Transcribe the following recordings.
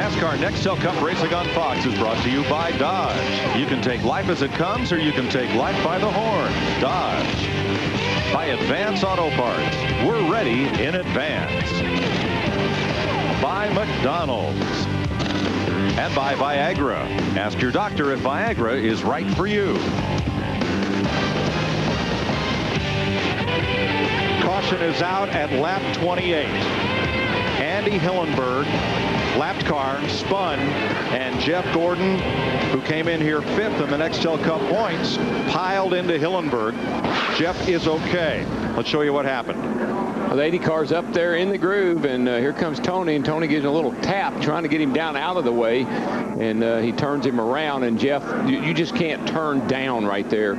NASCAR Nextel Cup Racing on Fox is brought to you by Dodge. You can take life as it comes, or you can take life by the horn. Dodge. By Advance Auto Parts. We're ready in advance. By McDonald's. And by Viagra. Ask your doctor if Viagra is right for you. Caution is out at lap 28. Andy Hillenberg, lapped car, spun, and Jeff Gordon, who came in here 5th in the Nextel Cup points, piled into Hillenberg. Jeff is okay. Let's show you what happened. Well, the 80 car's up there in the groove, and here comes Tony, and Tony gives him a little tap trying to get him down out of the way, and he turns him around. And Jeff, you just can't turn down right there.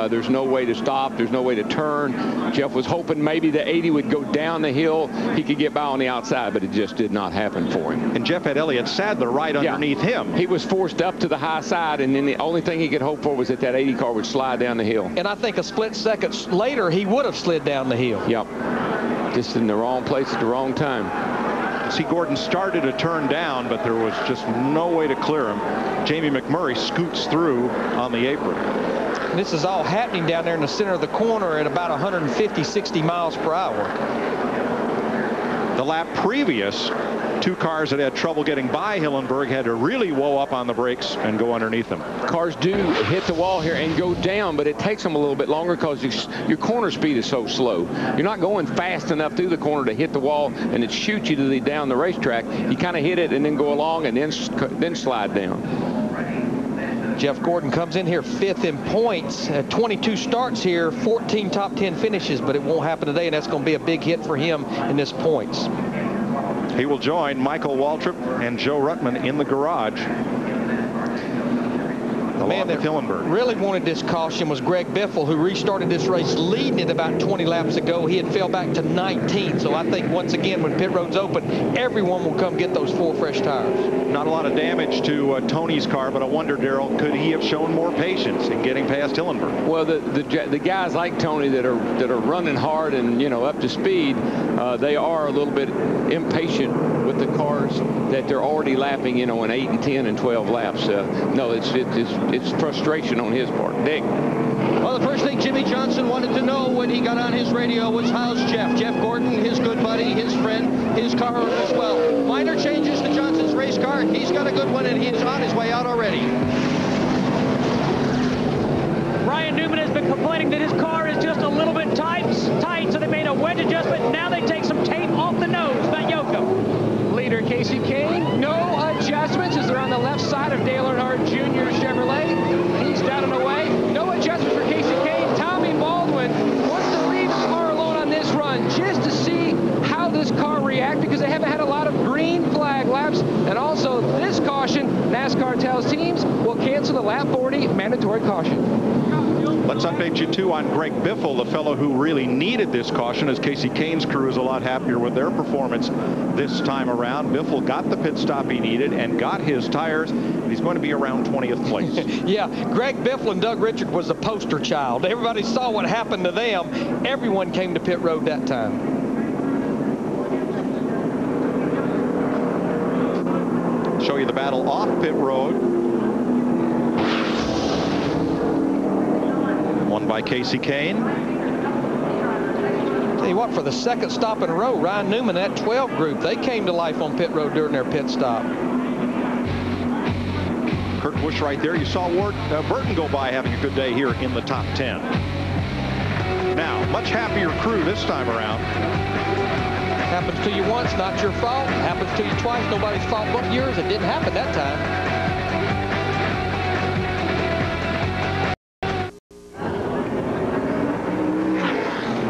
There's no way to stop. There's no way to turn. Jeff was hoping maybe the 80 would go down the hill. He could get by on the outside, but it just did not happen for him. And Jeff had Elliott Sadler right underneath him. He was forced up to the high side, and then the only thing he could hope for was that 80 car would slide down the hill. And I think a split second later, he would have slid down the hill. Yep. Just in the wrong place at the wrong time. See, Gordon started to turn down, but there was just no way to clear him. Jamie McMurray scoots through on the apron. This is all happening down there in the center of the corner at about 150, 60 miles per hour. The lap previous, 2 cars that had trouble getting by Hillenberg had to really woe up on the brakes and go underneath them. Cars do hit the wall here and go down, but it takes them a little bit longer because your corner speed is so slow. You're not going fast enough through the corner to hit the wall and it shoots you down the racetrack. You kind of hit it and then go along and then slide down. Jeff Gordon comes in here 5th in points, 22 starts here, 14 top 10 finishes, but it won't happen today, and that's going to be a big hit for him in this points. He will join Michael Waltrip and Joe Ruttman in the garage. The man that really wanted this caution was Greg Biffle, who restarted this race leading it about 20 laps ago. He had fell back to 19th. So I think once again, when pit road's open, everyone will come get those 4 fresh tires. Not a lot of damage to Tony's car, but I wonder, Darrell, could he have shown more patience in getting past Hillenberg? Well, the guys like Tony that are running hard and up to speed, they are a little bit impatient with the cars that they're already lapping, in 8 and 10 and 12 laps. No, it's frustration on his part. Dick. Well, the first thing Jimmy Johnson wanted to know when he got on his radio was, how's Jeff? Jeff Gordon, his good buddy, his friend, his car as well. Minor changes to Johnson's race car. He's got a good one, and he's on his way out already. Ryan Newman has been complaining that his car is just a little bit tight, so they made a wedge adjustment. Now they take some tape off the nose. Matt Yocum. Leader Casey Kane, no adjustments as they're on the left side of Dale Earnhardt Jr. Chevrolet. He's down and away. No adjustments for Casey Kane. Tommy Baldwin wants to leave the car alone on this run just to see how this car reacts, because they haven't had a lot of green flag laps. And also this caution, NASCAR tells teams, will cancel the lap 40 mandatory caution. Let's update you, too, on Greg Biffle, the fellow who really needed this caution, as Casey Kane's crew is a lot happier with their performance this time around. Biffle got the pit stop he needed and got his tires, and he's going to be around 20th place. Yeah, Greg Biffle and Doug Richard was the poster child. Everybody saw what happened to them. Everyone came to pit road that time. Show you the battle off pit road. Won by Casey Kane. Tell you what, for the second stop in a row, Ryan Newman, that 12 group, they came to life on pit road during their pit stop. Kurt Busch right there. You saw Burton go by having a good day here in the top 10. Now, much happier crew this time around. Happens to you once, not your fault. Happens to you twice, nobody's fault but yours. It didn't happen that time.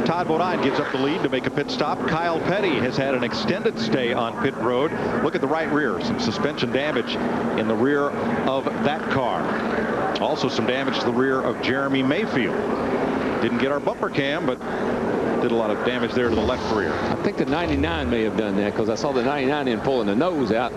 Todd Bodine gives up the lead to make a pit stop. Kyle Petty has had an extended stay on pit road. Look at the right rear. Some suspension damage in the rear of that car. Also some damage to the rear of Jeremy Mayfield. Didn't get our bumper cam, but did a lot of damage there to the left rear. I think the 99 may have done that, because I saw the 99 in pulling the nose out.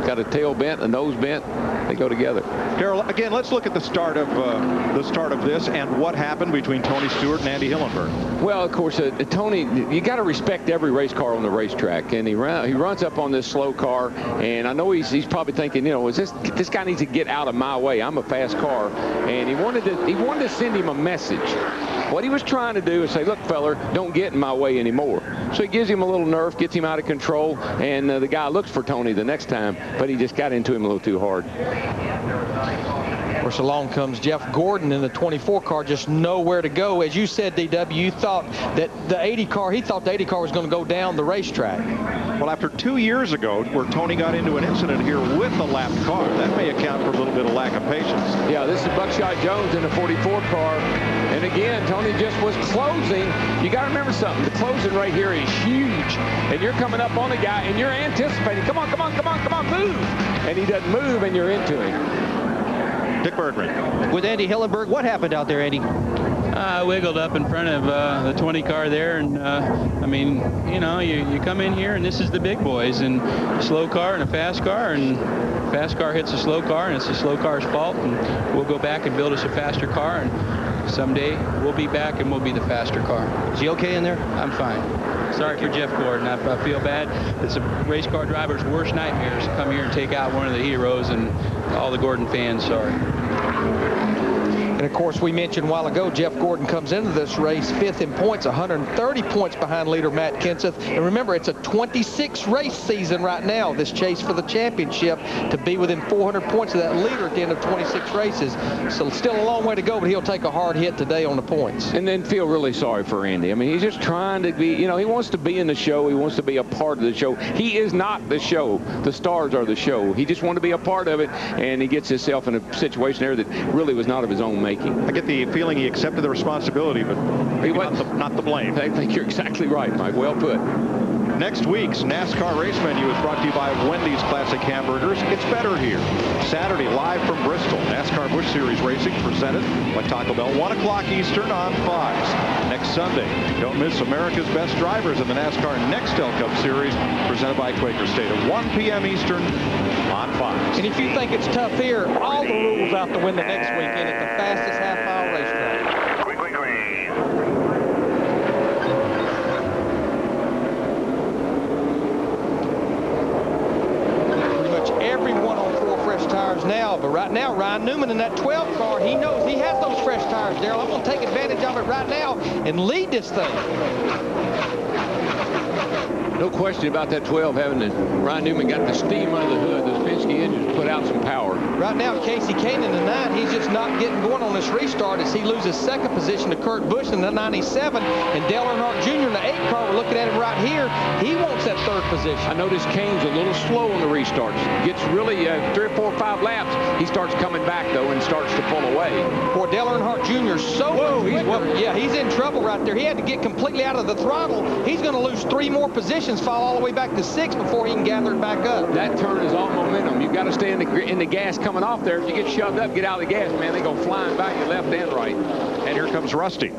Got a tail bent, a nose bent. they go together. Darrell, again, let's look at the start of this and what happened between Tony Stewart and Andy Hillenburg. Well, of course, Tony, you got to respect every race car on the racetrack, and he runs up on this slow car, and I know he's probably thinking, you know, this guy needs to get out of my way. I'm a fast car, and he wanted to send him a message. What he was trying to do is say, look, feller, don't get in my way anymore. So he gives him a little nerf, gets him out of control, and the guy looks for Tony the next time, but he just got into him a little too hard. Of course, along comes Jeff Gordon in the 24 car, just nowhere to go. As you said, DW, you thought that the 80 car, he thought the 80 car was going to go down the racetrack. Well, after 2 years ago, where Tony got into an incident here with the lapped car, that may account for a little bit of lack of patience. Yeah, this is Buckshot Jones in the 44 car. And again, Tony just was closing. You got to remember something. The closing right here is huge. And you're coming up on the guy, and you're anticipating, come on, come on, come on, come on, move. And he doesn't move, and you're into him. Dick Bergman. With Andy Hillenburg, what happened out there, Andy? I wiggled up in front of the 20 car there, and I mean, you know, you come in here and this is the big boys, and slow car and a fast car, and fast car hits a slow car, and it's the slow car's fault, and we'll go back and build us a faster car, and someday we'll be back and we'll be the faster car. Is he okay in there? I'm fine. Sorry for Jeff Gordon. I feel bad. It's a race car driver's worst nightmares to come here and take out one of the heroes, and all the Gordon fans, sorry. And of course, we mentioned a while ago, Jeff Gordon comes into this race 5th in points, 130 points behind leader Matt Kenseth. And remember, it's a 26 race season right now, this chase for the championship, to be within 400 points of that leader at the end of 26 races. So still a long way to go, but he'll take a hard hit today on the points. And then feel really sorry for Andy. I mean, he's just trying to be, you know, he wants to be in the show. He wants to be a part of the show. He is not the show. The stars are the show. He just wanted to be a part of it, and he gets himself in a situation there that really was not of his own making. I get the feeling he accepted the responsibility, but not the blame. I think you're exactly right, Mike. Well put. Next week's NASCAR race menu is brought to you by Wendy's Classic Hamburgers. It's better here. Saturday, live from Bristol, NASCAR Busch Series Racing presented by Taco Bell, 1 o'clock Eastern on Fox. Next Sunday, don't miss America's Best Drivers in the NASCAR Nextel Cup Series presented by Quaker State at 1 p.m. Eastern on Fox. And if you think it's tough here, all the rules out the window next weekend at the fastest half-mile racetrack. Everyone on 4 fresh tires now, but right now Ryan Newman in that 12 car, he knows he has those fresh tires, Darrell. I'm going to take advantage of it right now and lead this thing. No question about that 12 having the Ryan Newman got the steam under the hood. Those Penske engines put out some power. Right now, Casey Kane in the 9, he's just not getting going on this restart as he loses second position to Kurt Busch in the 97. And Dale Earnhardt Jr. in the 8 car, we're looking at him right here. He wants that 3rd position. I noticed Kane's a little slow on the restarts. Gets really 3 or 4 or 5 laps. He starts coming back, though, and starts to pull away. Boy, Dale Earnhardt Jr. so yeah, he's in trouble right there. He had to get completely out of the throttle. He's going to lose 3 more positions, fall all the way back to 6 before he can gather it back up. That turn is all momentum. You've got to stay in the gas coming off there. If you get shoved up, get out of the gas, man, they go flying by you left and right. And here comes Rusty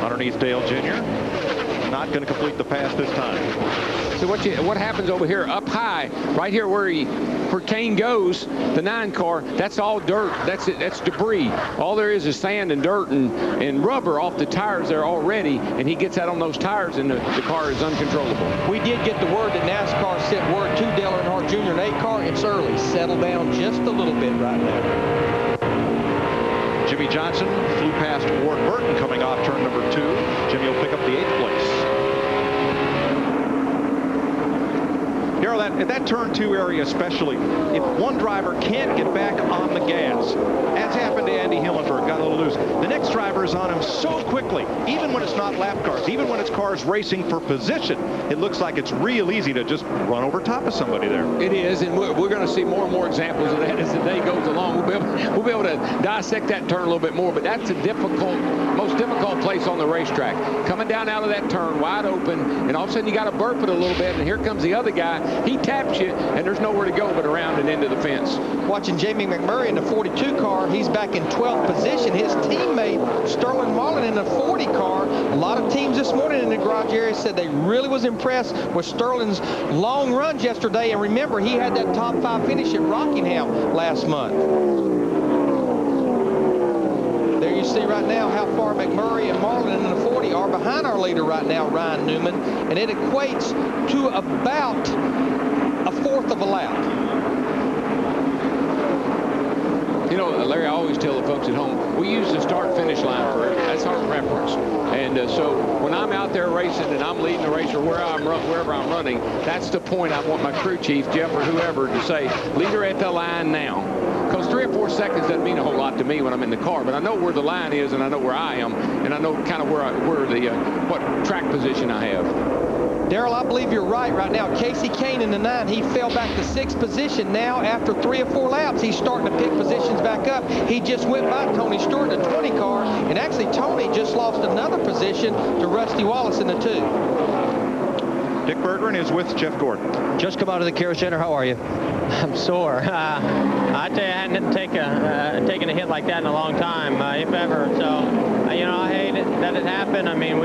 underneath Dale Jr. Not going to complete the pass this time. So what happens over here up high, right here where Kane goes, the 9 car, that's all dirt. That's it. That's debris. All there is sand and dirt and rubber off the tires there already, and he gets out on those tires, and the car is uncontrollable. We did get the word that NASCAR sent word to Dale Earnhardt Jr. in 8 car. It's early. Settle down just a little bit right now. Jimmy Johnson flew past Ward Burton coming off turn number 2. Jimmy will pick up the 8th place. Darrell, that turn 2 area especially, if one driver can't get back on the gas, as happened to Andy Hillenburg, got a little loose, the next driver is on him so quickly, even when it's not lap cars, even when it's cars racing for position, it looks like it's real easy to just run over top of somebody there. It is, and we're going to see more and more examples of that as the day goes along. We'll be able to dissect that turn a little bit more, but that's a difficult, most difficult place on the racetrack. Coming down out of that turn, wide open, and all of a sudden you got to burp it a little bit, and here comes the other guy. He taps you, and there's nowhere to go but around and into the fence. Watching Jamie McMurray in the 42 car, he's back in 12th position. His teammate, Sterling Marlin, in the 40 car. A lot of teams this morning in the garage area said they really was impressed with Sterling's long runs yesterday. And remember, he had that top 5 finish at Rockingham last month. There you see right now how far McMurray and Marlin in the 40 are behind our leader right now, Ryan Newman. And it equates to about a 1/4 of a lap. You know, Larry, I always tell the folks at home, we use the start-finish line for it. That's our preference. And so when I'm out there racing and I'm leading the race or wherever I'm running, that's the point I want my crew chief, Jeff or whoever, to say, lead her at the line now. Because 3 or 4 seconds doesn't mean a whole lot to me when I'm in the car, but I know where the line is and I know where I am, and I know kind of what track position I have. Darrell, I believe you're right now. Casey Kane in the 9, he fell back to 6th position. Now, after 3 or 4 laps, he's starting to pick positions back up. He just went by Tony Stewart in the 20 car, and actually Tony just lost another position to Rusty Wallace in the 2. Dick Berggren is with Jeff Gordon. Just come out of the care center. How are you? I'm sore. I tell you, I hadn't taken a hit like that in a long time, if ever. So, you know, I hate it that it happened. I mean,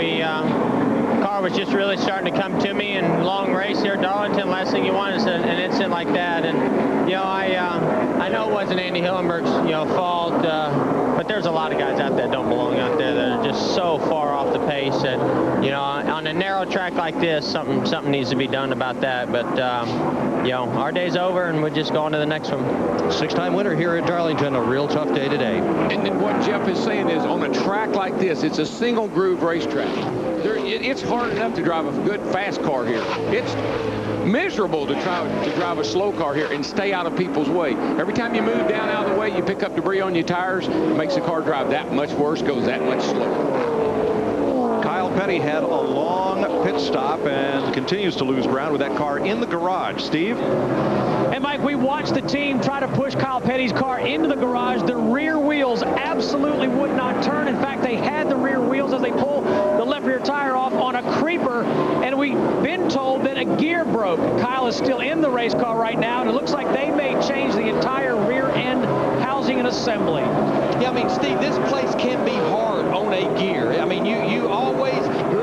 car was just really starting to come to me, and long race here at Darlington, last thing you want is an incident like that. And you know, I know it wasn't Andy Hillenberg's fault, but there's a lot of guys out there that don't belong out there that are just so far off the pace. And you know, on a narrow track like this, something needs to be done about that. But you know, our day's over, and we'll just go on to the next one. 6-time winner here at Darlington. A real tough day today. And then what Jeff is saying is, on a track like this, it's a single groove racetrack. It's hard enough to drive a good fast car here. It's miserable to drive a slow car here and stay out of people's way. Every time you move down out of the way, you pick up debris on your tires, it makes the car drive that much worse, goes that much slower. Kyle Petty had a long pit stop and continues to lose ground with that car in the garage. Steve? And Mike, we watched the team try to push Kyle Petty's car into the garage. The rear wheels absolutely would not turn. In fact, they had the rear wheels as they pull the left rear tire off on a creeper. And we've been told that a gear broke. Kyle is still in the race car right now, and it looks like they may change the entire rear end housing and assembly. Yeah, I mean, Steve, this place can be hard on a gear. I mean, you're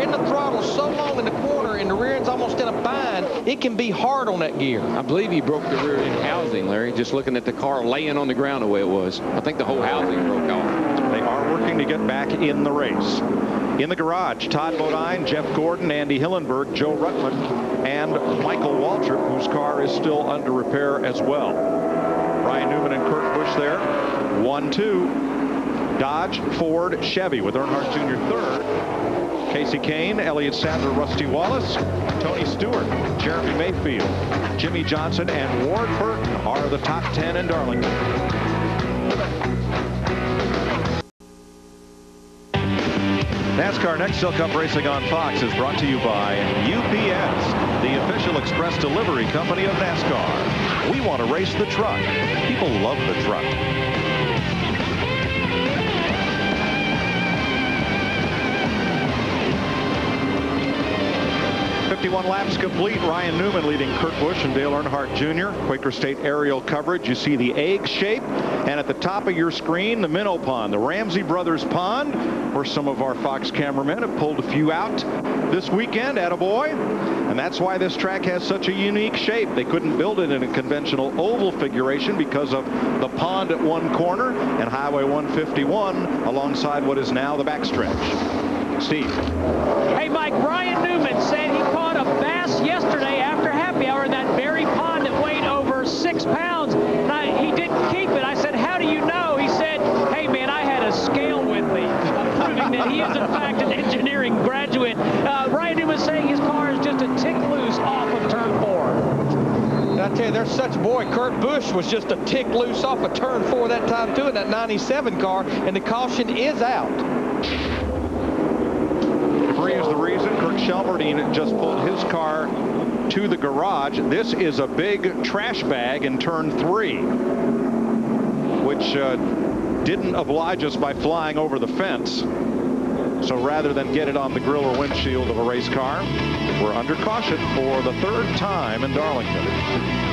in the throttle so long in the corner and the rear end's almost in a bind, it can be hard on that gear. I believe he broke the rear end housing, Larry, just looking at the car laying on the ground the way it was. I think the whole housing broke off. They are working to get back in the race. In the garage, Todd Bodine, Jeff Gordon, Andy Hillenberg, Joe Rutland, and Michael Waltrip, whose car is still under repair as well. Ryan Newman and Kurt Busch there. 1-2. Dodge, Ford, Chevy with Earnhardt Jr. third. Casey Kane, Elliott Sadler, Rusty Wallace, Tony Stewart, Jeremy Mayfield, Jimmy Johnson, and Ward Burton are the top 10 in Darlington. NASCAR Next Still Cup Racing on Fox is brought to you by UPS, the official express delivery company of NASCAR. We want to race the truck. People love the truck. 51 laps complete. Ryan Newman leading Kurt Busch and Dale Earnhardt Jr. Quaker State aerial coverage. You see the egg shape, and at the top of your screen, the minnow pond, the Ramsey Brothers Pond, where some of our Fox cameramen have pulled a few out this weekend. Attaboy. And that's why this track has such a unique shape. They couldn't build it in a conventional oval figuration because of the pond at one corner and Highway 151 alongside what is now the backstretch. Steve. Hey, Mike, Ryan Newman said he caught a bass yesterday after happy hour in that very pond that weighed over 6 pounds. He didn't keep it. I said, how do you know? He said, hey, man, I had a scale with me, proving that he is, in fact, an engineering graduate. Ryan Newman saying his car is just a tick loose off of turn 4. I tell you, there's such a boy. Kurt Busch was just a tick loose off of turn 4 that time, too, in that 97 car, and the caution is out. Debris is the reason. Kirk Shelmerdine just pulled his car to the garage. This is a big trash bag in turn 3, which didn't oblige us by flying over the fence. So rather than get it on the grill or windshield of a race car, we're under caution for the third time in Darlington.